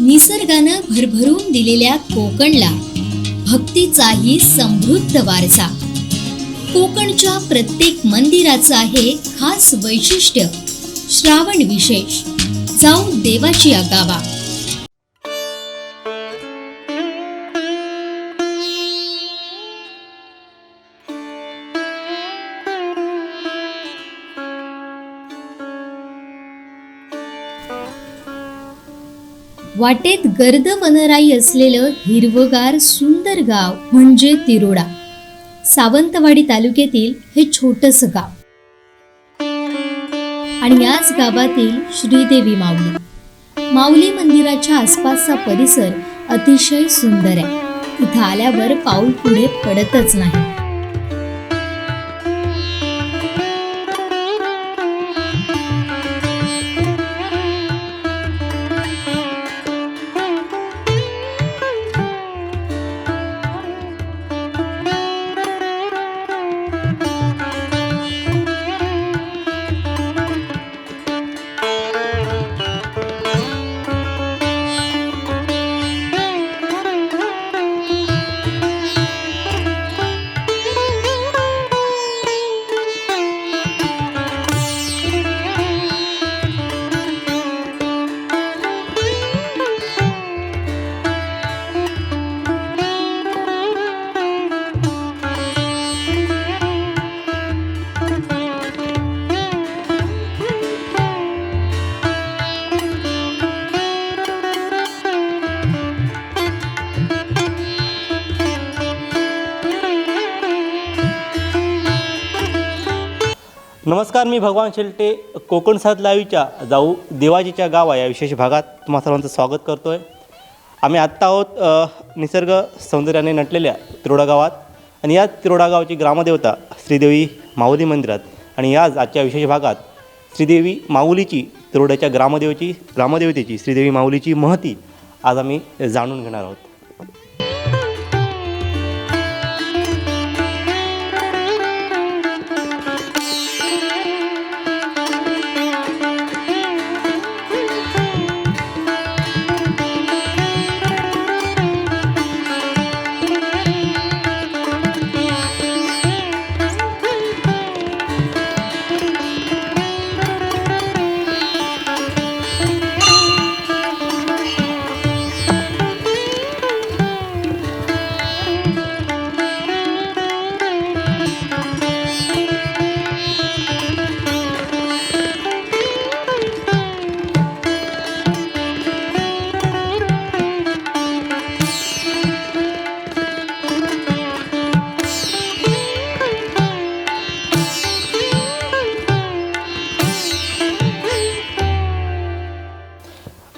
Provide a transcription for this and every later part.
निसर्गानं भरभरून दिलेल्या कोकणला भक्तीचाही समृद्ध वारसा. कोकणच्या प्रत्येक मंदिराचं आहे खास वैशिष्ट्य. श्रावण विशेष, जाऊ देवाची आगावा. वाटेत गर्द वनराई असलेलं हिरवगार सुंदर गाव म्हणजे तिरोडा. सावंतवाडी तालुक्यातील हे छोटंसं गाव. आणि याच गावातील श्रीदेवी माऊली मंदिराच्या आसपासचा परिसर अतिशय सुंदर आहे. इथं आल्यावर पाऊल पुढे पडतच नाही. नमस्कार, मी भगवान शेलटे. कोकणसाद लाईव्हच्या जाऊ देवाजीच्या गावा या विशेष भागात तुम्हा सर्वांचं स्वागत करतो आहे. आम्ही आत्ता आहोत निसर्ग सौंदर्याने नटलेल्या तिरोडा गावात. आणि या तिरोडा गावची ग्रामदेवता श्रीदेवी माऊली मंदिरात. आणि याच आजच्या विशेष भागात श्रीदेवी माऊलीची, तिरोड्याच्या ग्रामदेवतेची श्रीदेवी माऊलीची महती आज आम्ही जाणून घेणार आहोत.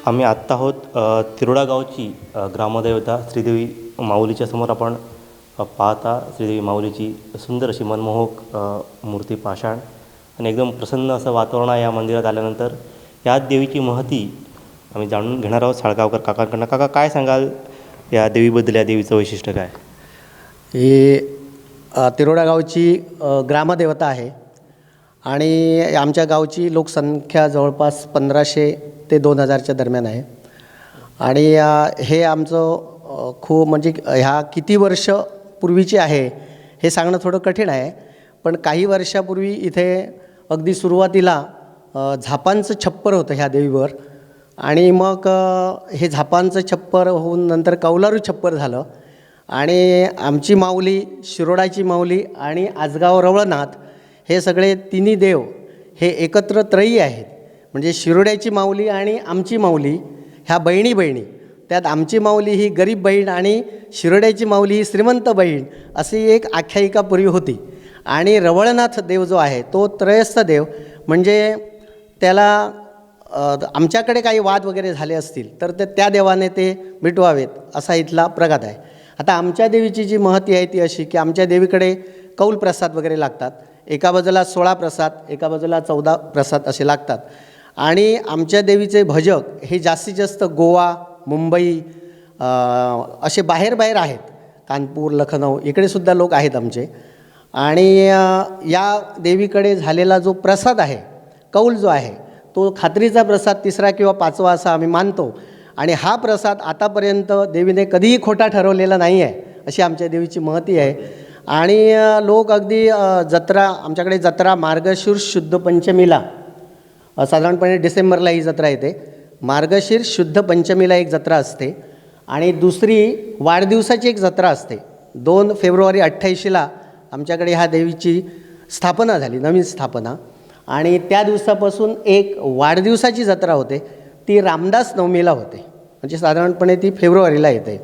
आम्ही आत्ता आहोत तिरोडा गावची ग्रामदेवता श्रीदेवी माऊलीच्या समोर. आपण पाहता श्रीदेवी माऊलीची सुंदर अशी मनमोहक मूर्ती, पाषाण आणि एकदम प्रसन्न असं वातावरण आहे या मंदिरात आल्यानंतर. याच देवीची महती आम्ही जाणून घेणार आहोत साळगावकर काकांकडनं. काका, काय सांगाल या देवीबद्दल? या देवीचं वैशिष्ट्य काय? ही तिरोडा गावची ग्रामदेवता आहे आणि आमच्या गावची लोकसंख्या जवळपास 1500 ते 2000च्या दरम्यान आहे. आणि हे आमचं खूप म्हणजे ह्या किती वर्ष पूर्वीचे आहे हे सांगणं थोडं कठीण आहे. पण काही वर्षापूर्वी इथे अगदी सुरुवातीला झापांचं छप्पर होतं ह्या देवीवर. आणि मग हे झापांचं छप्पर होऊन नंतर कौलारू छप्पर झालं. आणि आमची माऊली, शिरोडाची माऊली आणि आजगाव रवळनाथ हे सगळे तिन्ही देव हे एकत्र त्रयी आहेत. म्हणजे शिरोड्याची माऊली आणि आमची माऊली ह्या बहिणी. त्यात आमची माऊली ही गरीब बहीण आणि शिरोड्याची माऊली ही श्रीमंत बहीण, अशी एक आख्यायिका पूर्वी होती. आणि रवळनाथ देव जो आहे तो त्रयस्थ देव. म्हणजे त्याला आमच्याकडे काही वाद वगैरे झाले असतील तर त्या देवाने ते मिटवावेत असा इथला प्रघात आहे. आता आमच्या देवीची जी महती आहे ती अशी की आमच्या देवीकडे कौल प्रसाद वगैरे लागतात. एका बाजूला 16 प्रसाद, एका बाजूला 14 प्रसाद असे लागतात. आणि आमच्या देवीचे भजक हे जास्तीत जास्त गोवा, मुंबई असे बाहेर आहेत. कानपूर, लखनौ इकडेसुद्धा लोक आहेत आमचे. आणि या देवीकडे झालेला जो प्रसाद आहे, कौल जो आहे, तो खात्रीचा प्रसाद 3रा किंवा 5वा असा आम्ही मानतो. आणि हा प्रसाद आतापर्यंत देवीने कधीही खोटा ठरवलेला नाही आहे, अशी आमच्या देवीची महती आहे. आणि लोक अगदी जत्रा, आमच्याकडे जत्रा मार्गशीर्ष शुद्ध पंचमीला, साधारणपणे डिसेंबरला ही जत्रा येते. मार्गशीर्ष शुद्ध पंचमीला एक जत्रा असते आणि दुसरी वाढदिवसाची एक जत्रा असते. 2 फेब्रुवारी 88ला आमच्याकडे ह्या देवीची स्थापना झाली, नवीन स्थापना. आणि त्या दिवसापासून एक वाढदिवसाची जत्रा होते, ती रामदास नवमीला होते, म्हणजे साधारणपणे ती फेब्रुवारीला येते.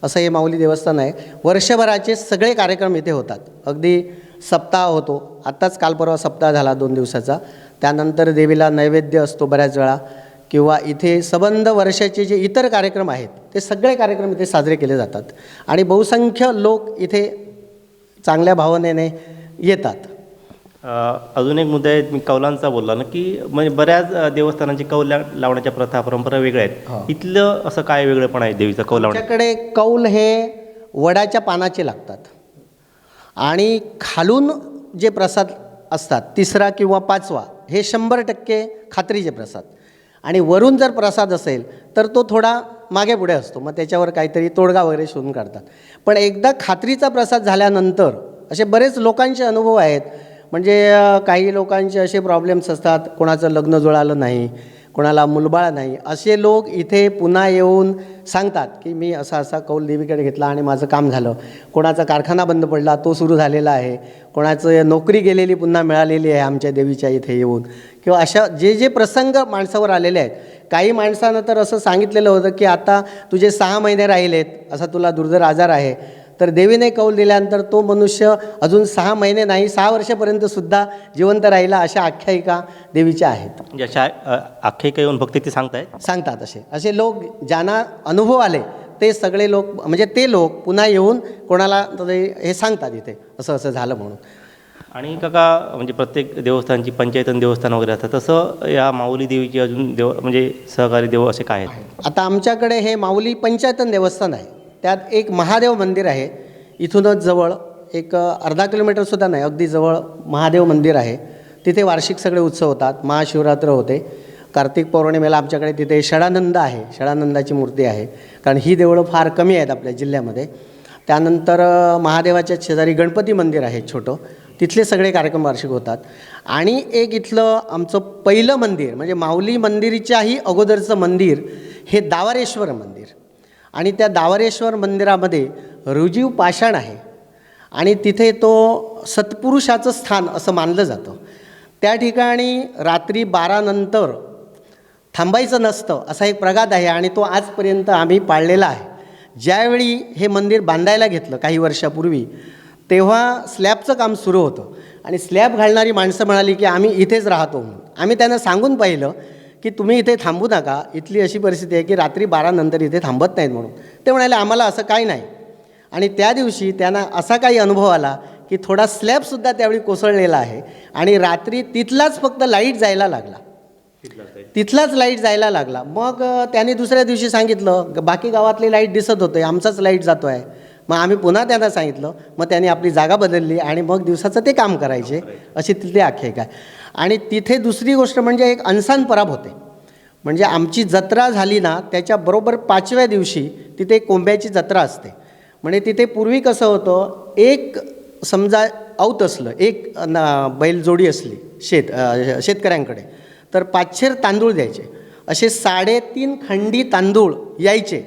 असं हे माऊली देवस्थान आहे. वर्षभराचे सगळे कार्यक्रम इथे होतात. अगदी सप्ताह होतो, आत्ताच काल परवा सप्ताह झाला 2 दिवसाचा. त्यानंतर देवीला नैवेद्य असतो बऱ्याच वेळा, किंवा इथे सबंध वर्षाचे जे इतर कार्यक्रम आहेत ते सगळे कार्यक्रम इथे साजरे केले जातात. आणि बहुसंख्य लोक इथे चांगल्या भावनेने येतात. अजून एक मुद्दा आहे, मी कौलांचा बोलला ना, की म्हणजे बऱ्याच देवस्थानांची कौल लावण्याच्या प्रथा परंपरा वेगळ्या आहेत. इथलं असं काय वेगळंपण आहे देवीचं कौल लावण्यात? आमच्याकडे कौल हे वडाच्या पानाचे लागतात आणि खालून जे प्रसाद असतात 3रा किंवा 5वा हे 100% खात्रीचे प्रसाद. आणि वरून जर प्रसाद असेल तर तो थोडा मागे पुढे असतो, मग त्याच्यावर काहीतरी तोडगा वगैरे शोधून काढतात. पण एकदा खात्रीचा प्रसाद झाल्यानंतर असे बरेच लोकांचे अनुभव आहेत. म्हणजे काही लोकांचे असे प्रॉब्लेम्स असतात, कोणाचं लग्न जुळालं नाही, कोणाला मुलबाळ नाही, असे लोक इथे पुन्हा येऊन सांगतात की मी असा असा कौल देवीकडे घेतला आणि माझं काम झालं. कोणाचा कारखाना बंद पडला, तो सुरू झालेला आहे. कोणाचं नोकरी गेलेली पुन्हा मिळालेली आहे आमच्या देवीच्या इथे येऊन, किंवा अशा जे जे प्रसंग माणसावर आलेले आहेत. काही माणसानं तर असं सांगितलेलं होतं की आता तुझे 6 महिने राहिलेत, असा तुला दुर्धर आजार आहे, तर देवीने कौल दिल्यानंतर तो मनुष्य अजून 6 महिने नाही 6 वर्षापर्यंतसुद्धा जिवंत राहिला, अशा आख्यायिका देवीच्या आहेत. ज्याच्या आख्यायिका येऊन भक्त ते सांगतात. असे लोक ज्यांना अनुभव आले ते सगळे लोक, म्हणजे ते लोक पुन्हा येऊन कोणाला हे सांगतात इथे असं असं झालं म्हणून. आणि काका, म्हणजे प्रत्येक देवस्थानची पंचायतन देवस्थान वगैरे असतात, तसं या माऊली देवीची अजून म्हणजे सहकारी देव असे काय आहेत? आता आमच्याकडे हे माऊली पंचायतन देवस्थान आहे. त्यात एक महादेव मंदिर आहे. इथूनच जवळ एक अर्धा किलोमीटरसुद्धा नाही, अगदी जवळ महादेव मंदिर आहे. तिथे वार्षिक सगळे उत्सव होतात. महाशिवरात्र होते. कार्तिक पौर्णिमेला आमच्याकडे तिथे षडानंद आहे, षडानंदाची मूर्ती आहे, कारण ही देवळं फार कमी आहेत आपल्या जिल्ह्यामध्ये. त्यानंतर महादेवाच्या शेजारी गणपती मंदिर आहे छोटं, तिथले सगळे कार्यक्रम वार्षिक होतात. आणि एक इथलं आमचं पहिलं मंदिर, म्हणजे माऊली मंदिरच्याही अगोदरचं मंदिर हे दावारेश्वर मंदिर. आणि त्या दावारेश्वर मंदिरामध्ये रुजीव पाषाण आहे आणि तिथे तो सत्पुरुषाचं स्थान असं मानलं जातं. त्या ठिकाणी रात्री 12 नंतर थांबायचं नसतं असा एक प्रघात आहे आणि तो आजपर्यंत आम्ही पाळलेला आहे. ज्यावेळी हे मंदिर बांधायला घेतलं काही वर्षापूर्वी, तेव्हा स्लॅबचं काम सुरू होतं आणि स्लॅब घालणारी माणसं म्हणाली की आम्ही इथेच राहतो म्हणून. आम्ही त्यांना सांगून पाहिलं की तुम्ही इथे थांबू नका, इथली अशी परिस्थिती आहे की रात्री 12 नंतर इथे थांबत नाहीत म्हणून. ते म्हणाले आम्हाला असं काही नाही. आणि त्या दिवशी त्यांना असा काही अनुभव आला की थोडा स्लॅबसुद्धा त्यावेळी कोसळलेला आहे आणि रात्री तिथलाच फक्त लाईट जायला लागला, तिथलाच लाईट जायला लागला. मग त्यांनी दुसऱ्या दिवशी सांगितलं, बाकी गावातली लाईट दिसत होते, आमचाच लाईट जातो आहे. मग आम्ही पुन्हा त्यांना सांगितलं, मग त्यांनी आपली जागा बदलली आणि मग दिवसाचं ते काम करायचे, अशी तिथली आख्यायिका आहे. आणि तिथे दुसरी गोष्ट म्हणजे एक अनसान पराब होते. म्हणजे आमची जत्रा झाली ना त्याच्याबरोबर 5व्या दिवशी तिथे कोंब्याची जत्रा असते. म्हणजे तिथे पूर्वी कसं होतं, एक समजा औत असलं, एक बैलजोडी असली शेतकऱ्यांकडे, तर 5 तांदूळ द्यायचे. असे 3.5 खंडी तांदूळ यायचे.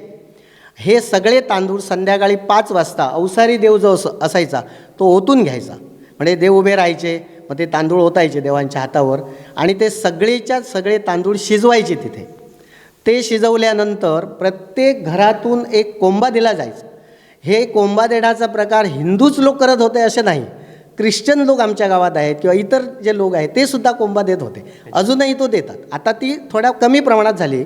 हे सगळे तांदूळ संध्याकाळी 5 वाजता अवसारी देव जो असायचा तो ओतून घ्यायचा. म्हणजे देव उभे राहायचे, मग ते तांदूळ ओतायचे देवांच्या हातावर आणि ते सगळेच्या सगळे तांदूळ शिजवायचे तिथे. ते शिजवल्यानंतर प्रत्येक घरातून एक कोंबा दिला जायचा. हे कोंबा देण्याचा प्रकार हिंदूच लोक करत होते असे नाही, ख्रिश्चन लोक आमच्या गावात आहेत किंवा इतर जे लोक आहेत ते सुद्धा कोंबा देत होते. अजूनही तो देतात. आता ती थोड्या कमी प्रमाणात झाली.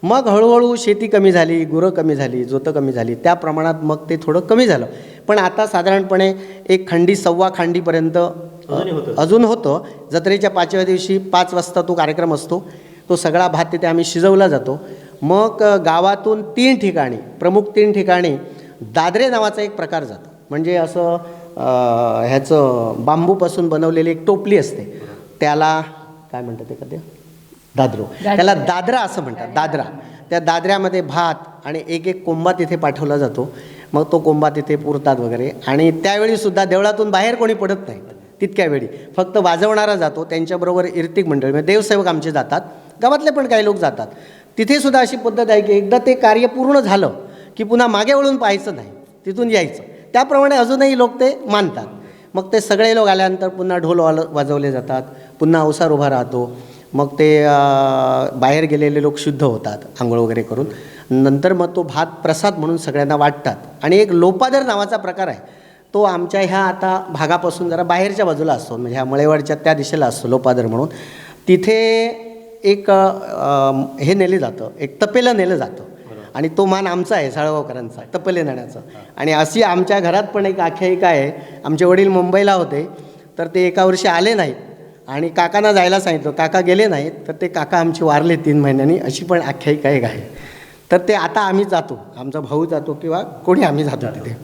मग हळूहळू शेती कमी झाली, गुरं कमी झाली, जोतं कमी झाली, त्या प्रमाणात मग ते थोडं कमी झालं. पण आता साधारणपणे 1 खंडी 1.25 खंडीपर्यंत अजून होतं. जत्रेच्या 5व्या दिवशी 5 वाजता तो कार्यक्रम असतो. तो सगळा भात तिथे आम्ही शिजवला जातो. मग गावातून 3 ठिकाणी, प्रमुख 3 ठिकाणी दादरे नावाचा एक प्रकार जातो. म्हणजे असं ह्याचं बांबूपासून बनवलेली एक टोपली असते, त्याला काय म्हणतात ते कधी दादरो, त्याला दादरा असं म्हणतात. दादरा, त्या दादऱ्यामध्ये भात आणि एक एक कोंबा तिथे पाठवला जातो. मग तो कोंबा तिथे पुरतात वगैरे. आणि त्यावेळीसुद्धा देवळातून बाहेर कोणी पडत नाही तितक्या वेळी, फक्त वाजवणारा जातो. त्यांच्याबरोबर इर्तिक मंडळी म्हणजे देवसेवक आमचे जातात, गावातले पण काही लोक जातात. तिथेसुद्धा अशी पद्धत आहे की एकदा ते कार्य पूर्ण झालं की पुन्हा मागे वळून पाहायचं नाही, तिथून यायचं. त्याप्रमाणे अजूनही लोक ते मानतात. मग ते सगळे लोक आल्यानंतर पुन्हा ढोल वाजवले जातात, पुन्हा अवसार उभा राहतो. मग ते बाहेर गेलेले लोक शुद्ध होतात आंघोळ वगैरे करून. नंतर मग तो भात प्रसाद म्हणून सगळ्यांना वाटतात. आणि एक लोपादर नावाचा प्रकार आहे, तो आमच्या ह्या आता भागापासून जरा बाहेरच्या बाजूला असतो, म्हणजे ह्या मळेवाडच्या त्या दिशेला असतो लोपादर म्हणून. तिथे एक हे नेले जातं, एक तपेलं नेलं जातं. आणि तो मान आमचा आहे, साळगावकरांचा, तपले नेण्याचा. आणि अशी आमच्या घरात पण एक आख्यायिका आहे. आमचे वडील मुंबईला होते, तर ते एका वर्षी आले नाहीत आणि काकांना जायला सांगितलं, काका गेले नाहीत, तर ते काका आमचे वारले 3 महिन्यांनी. अशी पण आख्यायिका एक आहे. तर ते आता आम्ही जातो, आमचा भाऊ जातो किंवा कोणी आम्ही जातो तिथे.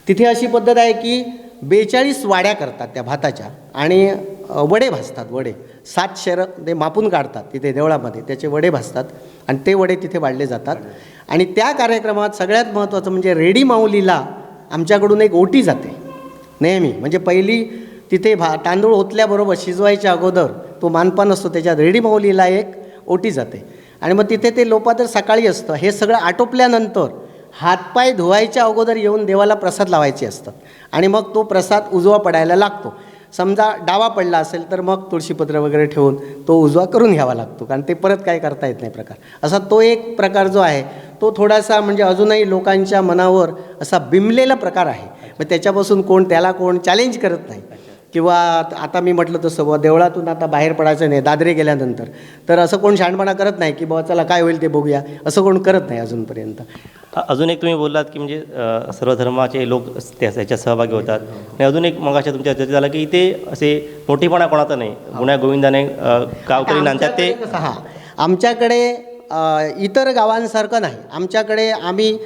तिथे अशी पद्धत आहे की 42 वाड्या करतात त्या भाताच्या आणि वडे भाजतात. वडे 7 शेर ते मापून काढतात तिथे देवळामध्ये, त्याचे वडे भाजतात आणि ते वडे तिथे वाढले जातात. आणि त्या कार्यक्रमात सगळ्यात महत्त्वाचं म्हणजे रेडी माऊलीला आमच्याकडून एक ओटी जाते नेहमी. म्हणजे पहिली तिथे तांदूळ ओतल्याबरोबर शिजवायच्या अगोदर तो मानपान असतो, त्याच्यात रेडी माऊलीला एक ओटी जाते. आणि मग तिथे ते लोपादर सकाळी असतं. हे सगळं आटोपल्यानंतर हातपाय धुवायच्या अगोदर येऊन देवाला प्रसाद लावायचे असतात. आणि मग तो प्रसाद उजवा पडायला लागतो. समजा डावा पडला असेल तर मग तुळशीपत्र वगैरे ठेवून तो उजवा करून घ्यावा लागतो, कारण ते परत काय करता येत नाही प्रकार. असा तो एक प्रकार जो आहे तो थोडासा म्हणजे अजूनही लोकांच्या मनावर असा बिंबलेला प्रकार आहे. मग त्याच्यापासून कोण चॅलेंज करत नाही. किंवा आता मी म्हटलं तसं बुवा देवळातून आता बाहेर पडायचं नाही दादरे गेल्यानंतर, तर असं कोण शहाणपणा करत नाही की बाबा चला काय होईल ते बघूया, असं कोण करत नाही अजूनपर्यंत. अजून एक तुम्ही बोललात की म्हणजे सर्व धर्माचे लोक त्याच्यात सहभागी होतात. आणि अजून एक मगाच्या तुमच्या चर्चेत झालं की इथे असे मोठेपणा कोणाचा नाही, गुण्या गोविंदाने गावकरी नांदतात ते. आमच्याकडे इतर गावांसारखं नाही. आमच्याकडे आम्ही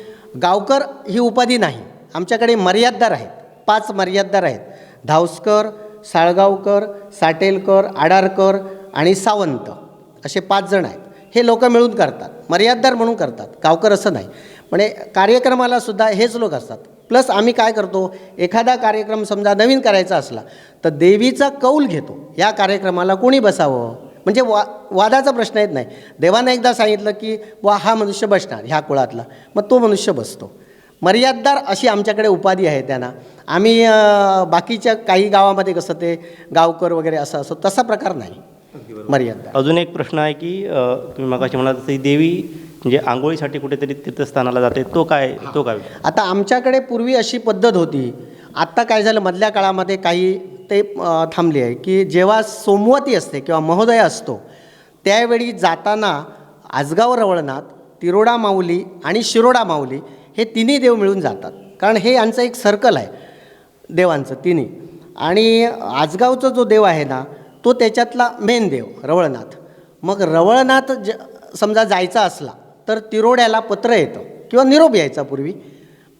गावकर ही उपाधी नाही. आमच्याकडे मर्याददार आहेत, 5 मर्याददार आहेत. धावसकर, साळगावकर, साटेलकर, आडारकर आणि सावंत असे 5 जण आहेत. हे लोक मिळून करतात, मर्याददार म्हणून करतात, गावकर असं नाही. म्हणजे कार्यक्रमाला सुद्धा हेच लोक असतात. प्लस आम्ही काय करतो, एखादा कार्यक्रम समजा नवीन करायचा असला तर देवीचा कौल घेतो, या कार्यक्रमाला कोणी बसावं. म्हणजे वादाचा प्रश्न येत नाही. देवानं एकदा सांगितलं की हा मनुष्य बसणार ह्या कुळातला, मग तो मनुष्य बसतो. मर्याददार अशी आमच्याकडे उपाधी आहे त्यांना. आम्ही बाकीच्या काही गावामध्ये कसं ते गावकर वगैरे असं असं तसा प्रकार नाही मर्याददार. अजून एक प्रश्न आहे की तुम्ही मगाशी म्हणाल तरी देवी म्हणजे आंघोळीसाठी कुठेतरी तीर्थस्थानाला जाते, तो काय? आता आमच्याकडे पूर्वी अशी पद्धत होती. आत्ता काय झालं, मधल्या काळामध्ये काही ते थांबली आहे की जेव्हा सोमवती असते किंवा महोदय असतो त्यावेळी जाताना आजगाव रवळनाथ, तिरोडा माऊली आणि शिरोडा माऊली हे तिन्ही देव मिळून जातात. कारण हे यांचं एक सर्कल आहे देवांचं तिन्ही. आणि आजगावचा जो देव आहे ना तो त्याच्यातला मेन देव रवळनाथ. मग रवळनाथ समजा जायचा असला तर तिरोड्याला पत्र येतं किंवा निरोप यायचा. पूर्वी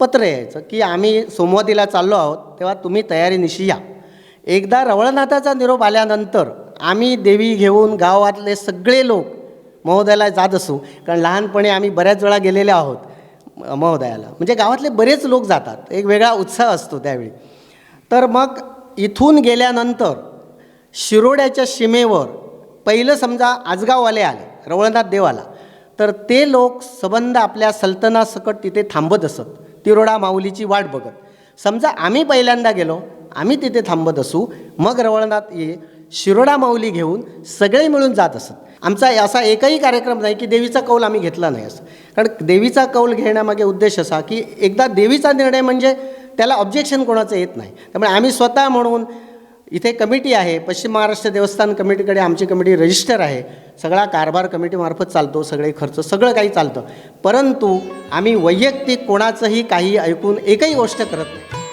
पत्र यायचं की आम्ही सोमवतीला चाललो आहोत, तेव्हा तुम्ही तयारीनिशी या. एकदा रवळनाथाचा निरोप आल्यानंतर आम्ही देवी घेऊन गावातले सगळे लोक महोदयाला जात असू. कारण लहानपणी आम्ही बऱ्याच वेळा गेलेले आहोत महोदयाला. म्हणजे गावातले बरेच लोक जातात, एक वेगळा उत्साह असतो त्यावेळी. तर मग इथून गेल्यानंतर शिरोड्याच्या सीमेवर पहिलं समजा आजगाववाले आले, रवळनाथ देव आला, तर ते लोक सबंध आपल्या सल्तनासकट तिथे थांबत असत, तिरोडा माऊलीची वाट बघत. समजा आम्ही पहिल्यांदा गेलो, आम्ही तिथे थांबत असू, मग रवळनाथ शिरोडा माऊली घेऊन सगळे मिळून जात असत. आमचा असा एकही कार्यक्रम नाही की देवीचा कौल आम्ही घेतला नाही असं. कारण देवीचा कौल घेण्यामागे उद्देश असा की एकदा देवीचा निर्णय म्हणजे त्याला ऑब्जेक्शन कोणाचं येत नाही. त्यामुळे आम्ही स्वतः म्हणून इथे कमिटी आहे, पश्चिम महाराष्ट्र देवस्थान कमिटीकडे आमची कमिटी रजिस्टर आहे, सगळा कारभार कमिटीमार्फत चालतो, सगळे खर्च सगळं काही चालतं. परंतु आम्ही वैयक्तिक कोणाचंही काही ऐकून एकही गोष्ट करत नाही.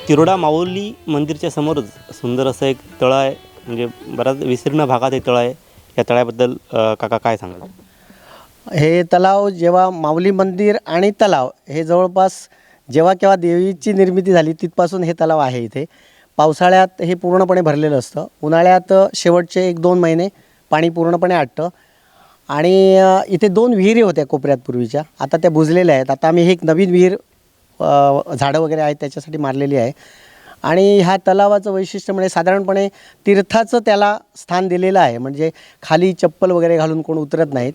तिरोडा माऊली मंदिरच्या समोरच सुंदर असं एक तळं आहे. म्हणजे बराच विस्तीर्ण भागात हे तळ आहे. या तळ्याबद्दल काका काय सांगाल? हे तलाव जेव्हा माऊली मंदिर आणि तलाव हे जवळपास जेव्हा केव्हा देवीची निर्मिती झाली तिथपासून हे तलाव आहे इथे. पावसाळ्यात हे पूर्णपणे भरलेलं असतं. उन्हाळ्यात शेवटचे 1-2 महिने पाणी पूर्णपणे आटतं. आणि इथे 2 विहिरी होत्या कोपऱ्यात पूर्वीच्या, आता त्या बुजलेल्या आहेत. आता आम्ही एक नवीन विहीर झाडं वगैरे आहेत त्याच्यासाठी मारलेली आहे. आणि ह्या तलावाचं वैशिष्ट्य म्हणजे साधारणपणे तीर्थाचं त्याला स्थान दिलेलं आहे. म्हणजे खाली चप्पल वगैरे घालून कोण उतरत नाहीत.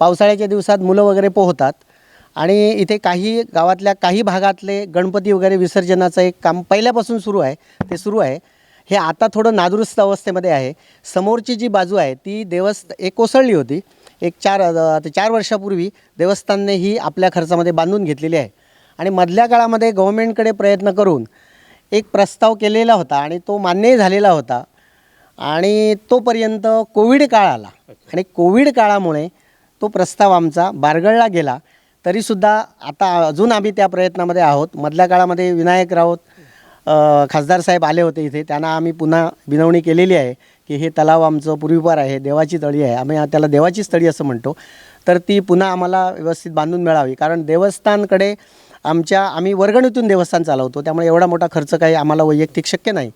पावसाळ्याच्या दिवसात मुलं वगैरे पोहतात. आणि इथे काही गावातल्या काही भागातले गणपती वगैरे विसर्जनाचं एक काम पहिल्यापासून सुरू आहे. हे आता थोडं नादुरुस्त अवस्थेमध्ये आहे. समोरची जी बाजू आहे ती एक कोसळली होती. 4 वर्षापूर्वी देवस्थानने ही आपल्या खर्चामध्ये बांधून घेतलेली आहे. आणि मधल्या काळामध्ये गव्हर्मेंटकडे प्रयत्न करून एक प्रस्ताव केलेला होता आणि तो मान्यही झालेला होता. आणि तोपर्यंत कोविड काळ आला आणि कोविड काळामुळे तो प्रस्ताव आमचा बारगळला गेला. तरीसुद्धा आता अजून आम्ही त्या प्रयत्नामध्ये आहोत. मधल्या काळामध्ये विनायक राऊत खासदार साहेब आले होते इथे. त्यांना आम्ही पुन्हा विनवणी केलेली आहे की हे तलाव आमचं पूर्वीपार आहे, देवाची तळी आहे, आम्ही त्याला देवाचीच तळी असं म्हणतो, तर ती पुन्हा आम्हाला व्यवस्थित बांधून मिळावी. कारण देवस्थानकडे आम्ही वर्गणीतून देवस्थान चालवतो, त्यामुळे एवढा मोठा खर्च काही आम्हाला वैयक्तिक शक्य नाही.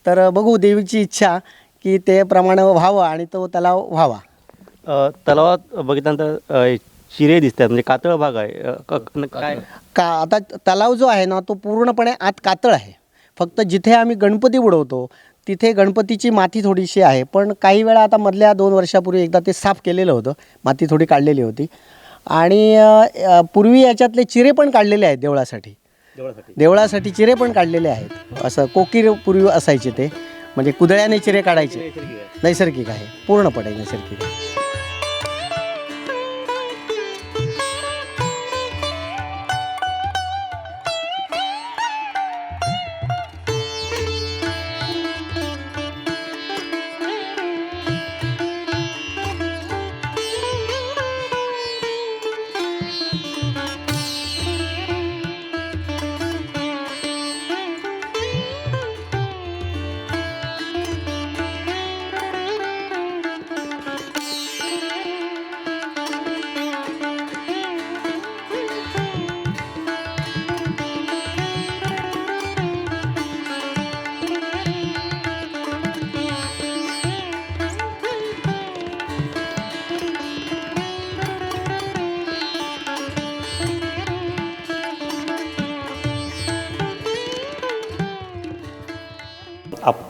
तर बघू, देवीची इच्छा की ते प्रमाणे व्हावं आणि तो तलाव व्हावा. तलावात बघितल्यानंतर चिरे दिसतात, म्हणजे कातळ भाग आहे. काय आता तलाव जो आहे ना तो पूर्णपणे आत कातळ आहे. फक्त जिथे आम्ही गणपती उडवतो तिथे गणपतीची माती थोडीशी आहे. पण काही वेळा आता मधल्या 2 वर्षापूर्वी एकदा ते साफ केलेलं होतं, माती थोडी काढलेली होती. आणि पूर्वी याच्यातले चिरे पण काढलेले आहेत देवळासाठी चिरे पण काढलेले आहेत. असं कोकीर पूर्वी असायचे ते, म्हणजे कुदळ्याने चिरे काढायचे. नैसर्गिक आहे, पूर्णपणे नैसर्गिक आहे.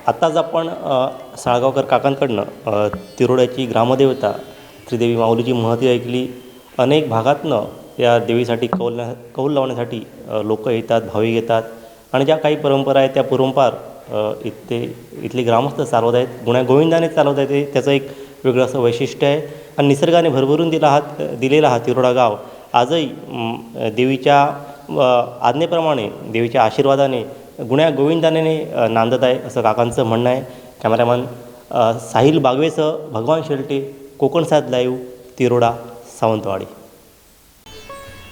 आत्ताच आपण साळगावकर काकांकडनं तिरोड्याची ग्रामदेवता श्रीदेवी माऊलीची महती ऐकली. अनेक भागातनं या देवीसाठी कौल लावण्यासाठी लोक येतात, भाविक येतात. आणि ज्या काही परंपरा आहेत त्या परंपार इथले ग्रामस्थ चालवत आहेत, गुण्यागोविंदाने चालवत आहेत. त्याचं एक वेगळं असं वैशिष्ट्य आहे. आणि निसर्गाने भरभरून दिलेला हा तिरोडा गाव आजही देवीच्या आज्ञेप्रमाणे, देवीच्या आशीर्वादाने, गुण्यागोविंदाने नांदत आहे, असं काकांचं म्हणणं आहे. कॅमेरामॅन साहिल बागवेसह भगवान शेलटे, कोकणसाद लाईव्ह, तिरोडा, सावंतवाडी.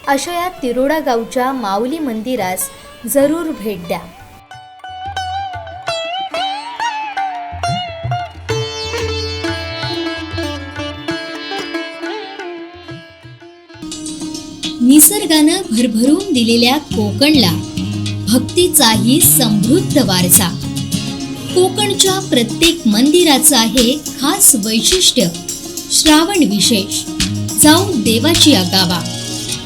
अशा या तिरोडा गावच्या माऊली मंदिरास जरूर भेट द्या. निसर्गानं भरभरून दिलेल्या कोकणला भक्तीचाही समृद्ध वारसा. कोकणच्या प्रत्येक मंदिराचं आहे खास वैशिष्ट्य. श्रावण विशेष, जाऊ देवाची आगावा.